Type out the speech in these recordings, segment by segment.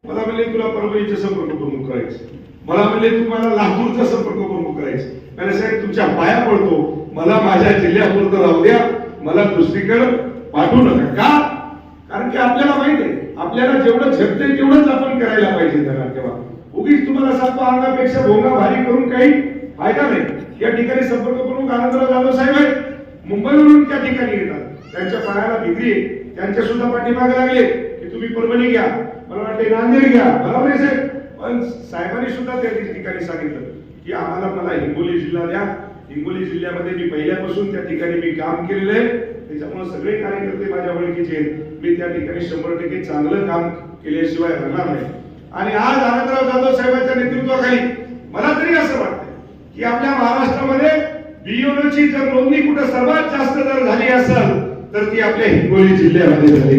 मला म्हणले तुला परभणीचे संपर्क प्रमुख करायचे, मला म्हणले तुम्हाला लातूरचा संपर्क प्रमुख करायचे. म्हणजे साहेब तुमच्या पाया पडतो, मला माझ्या जिल्ह्यापुरतं राहू द्या, मला दुसरीकडे पाठवू नका. का? कारण की आपल्याला माहिती आहे आपल्याला जेवढं झेपते तेवढंच आपण करायला पाहिजे. तेव्हा उगीच तुम्हाला सांगतो अंगापेक्षा भोंगा भारी करून काही फायदा नाही. या ठिकाणी संपर्क प्रमुख आनंदराव जाधव साहेब आहेत, मुंबईवरून त्या ठिकाणी येतात, त्यांच्या पायाला भित्री आहे, त्यांच्या सुद्धा पाठीमागे लागले की तुम्ही परभणी घ्या, मला वाटते नांदेड घ्या, बरोबर आहे साहेब. पण साहेबांनी सुद्धा त्या ठिकाणी सांगितलं की मला हिंगोली जिल्हा द्या. हिंगोली जिल्ह्यामध्ये मी पहिल्यापासून त्या ठिकाणी मी काम केलेलं आहे, त्याच्यामुळे सगळे कार्यकर्ते माझ्या ओळखीचे आहेत. मी त्या ठिकाणी 100% चांगलं काम केल्याशिवाय राहणार नाही. आणि आज आनंदराव जाधव साहेबांच्या नेतृत्वाखाली मला तरी असं वाटतं की आपल्या महाराष्ट्रामध्ये बीओची जर नोंदणी कुठे सर्वात जास्त जर झाली असेल तर ती आपल्या हिंगोली जिल्ह्यामध्ये झाली.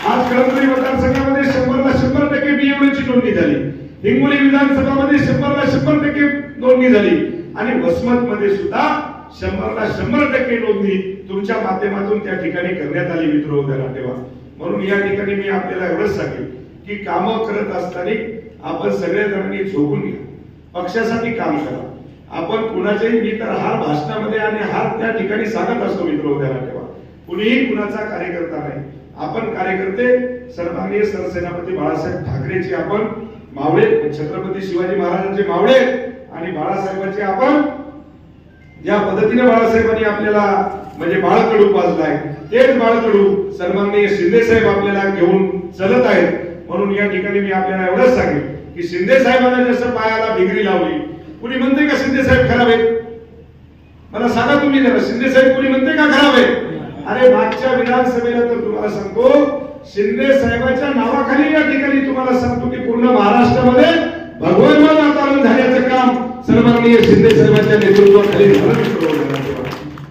आज कळमनुरी मतदारसंघामध्ये 100% बीओची नोंदणी झाली, हिंगोली विधानसभामध्ये 100% नोंदणी झाली आणि वसमत मध्ये सुद्धा 100% नोंदणी तुमच्या माध्यमातून त्या ठिकाणी करण्यात आली. मित्र उद्या ठेवा. म्हणून या ठिकाणी मी आपल्याला एवढंच सांगेन की कामं करत असताना आपण सगळ्या जणांनी झोकून घ्या, पक्षासाठी काम करा. आपण कुणाच्याही, मी तर हार भाषणामध्ये आणि हार त्या ठिकाणी सांगत असतो मित्र उद्या ठेवा, कुणीही कुणाचा कार्यकर्ता नाही. आपण कार्यकर्ते सन्माननीय सरसेनापती बाळासाहेब ठाकरेचे आपण मावळे, छत्रपती शिवाजी महाराजांचे मावळे आणि बाळासाहेबांचे आपण ज्या पद्धतीने बाळासाहेबांनी आपल्याला म्हणजे बाळकडू पाजलाय तेच बाळकडू सन्माननीय शिंदे साहेब आपल्याला घेऊन चलत आहेत. म्हणून या ठिकाणी मी आपल्याला एवढंच सांगेन की शिंदे साहेबांना जसं पायाला भिगरी लावली, कुणी म्हणते का शिंदे साहेब खराब आहेत? मला सांगा तुम्ही जरा, शिंदे साहेब कुणी म्हणते का खराब आहे? अरे मागच्या विधानसभेला तर तुम्हाला सांगतो शिंदे साहेबांच्या नावाखाली या ठिकाणी तुम्हाला सांगतो की पूर्ण महाराष्ट्रामध्ये भगवंत वातावरण झाल्याचं काम सन्माननीय शिंदे साहेबांच्या नेतृत्वाखाली झालं.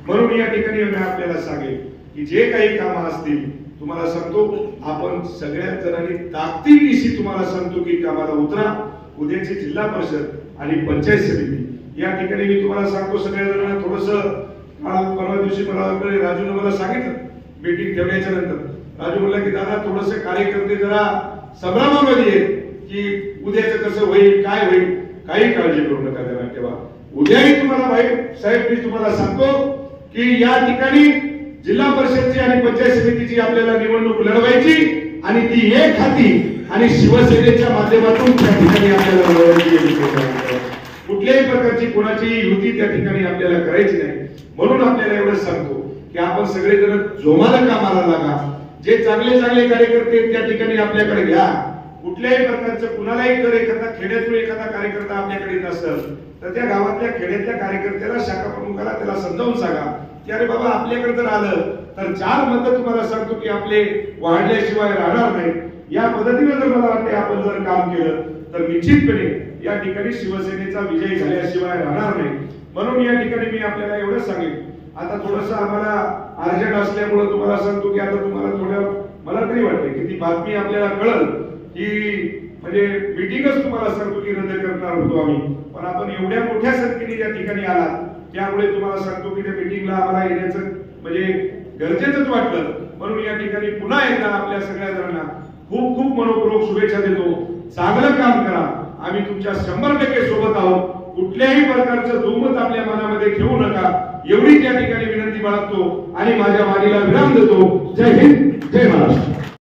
म्हणून या ठिकाणी मी आपल्याला सांगेन की जे काही कामं असतील तुम्हाला सांगतो आपण सगळ्या जणांनी ताकदीनिशी तुम्हाला सांगतो की कामाला उतरा. उद्याची जिल्हा परिषद आणि पंचायत समिती या ठिकाणी मी तुम्हाला सांगतो सगळ्या जणांना थोडंसं, काल परवा दिवशी मला राजूने मला सांगितलं मीटिंग ठेवण्याच्या नंतर, राजू म्हणला की दादा थोडंसं कार्यकर्ते जरा संभ्रमामध्ये आहेत की उद्याचं कसं होईल काय होईल. काही काळजी करू नका त्यांना ठेवा. उद्याही तुम्हाला भाई साहेब मी तुम्हाला सांगतो की या ठिकाणी जिल्हा परिषदची आणि पंचायत समितीची आपल्याला निवडणूक लढवायची आणि ती एक हाती आणि शिवसेनेच्या माध्यमातून त्या ठिकाणी आपल्याला लढवायची. कुठल्याही प्रकारची कोणाची युती त्या ठिकाणी आपल्याला करायची नाही. म्हणून आपल्याला एवढंच सांगतो की आपण सगळेजण जोमानं कामाला लागा. जे चांगले चांगले कार्यकर्ते त्या ठिकाणी आपल्याकडे घ्या. कुठल्याही प्रकारचं कुणालाही जर एखादा खेड्यातून एखादा कार्यकर्ता आपल्याकडे येत असेल तर त्या गावातल्या खेड्यातल्या कार्यकर्त्याला, शाखा प्रमुखाला त्याला समजावून सांगा की अरे बाबा आपल्याकडे जर आलं तर 4 मतं तुम्हाला सांगतो की आपले वाढल्याशिवाय राहणार नाही. या पद्धतीने जर मला वाटते आपण जर काम केलं तर निश्चितपणे या ठिकाणी शिवसेनेचा विजय झाल्याशिवाय राहणार नाही. म्हणून या ठिकाणी मी आपल्याला एवढंच सांगेन, आता थोडंसं आम्हाला अर्जंट असल्यामुळे तुम्हाला सांगतो की आता तुम्हाला थोडं मला तरी वाटते की ती बातमी आपल्याला कळल की म्हणजे मीटिंगच तुम्हाला सांगतो की रद्द करणार होतो आम्ही, पण आपण एवढ्या मोठ्या संख्येने या ठिकाणी आलात त्यामुळे तुम्हाला सांगतो की त्या मीटिंगला आम्हाला येण्याचं म्हणजे गरजेचंच वाटलं. म्हणून या ठिकाणी पुन्हा एकदा आपल्या सगळ्या जणांना खूप खूप मनपूर्वक शुभेच्छा देतो. चांगलं काम करा, आम्ही तुमच्या 100% सोबत आहोत. कुठल्याही प्रकारचं दुमत आपल्या मनामध्ये ठेवू नका एवढी त्या ठिकाणी विनंती बाळगतो आणि माझ्या वाणीला विराम देतो. जय हिंद, जय महाराष्ट्र.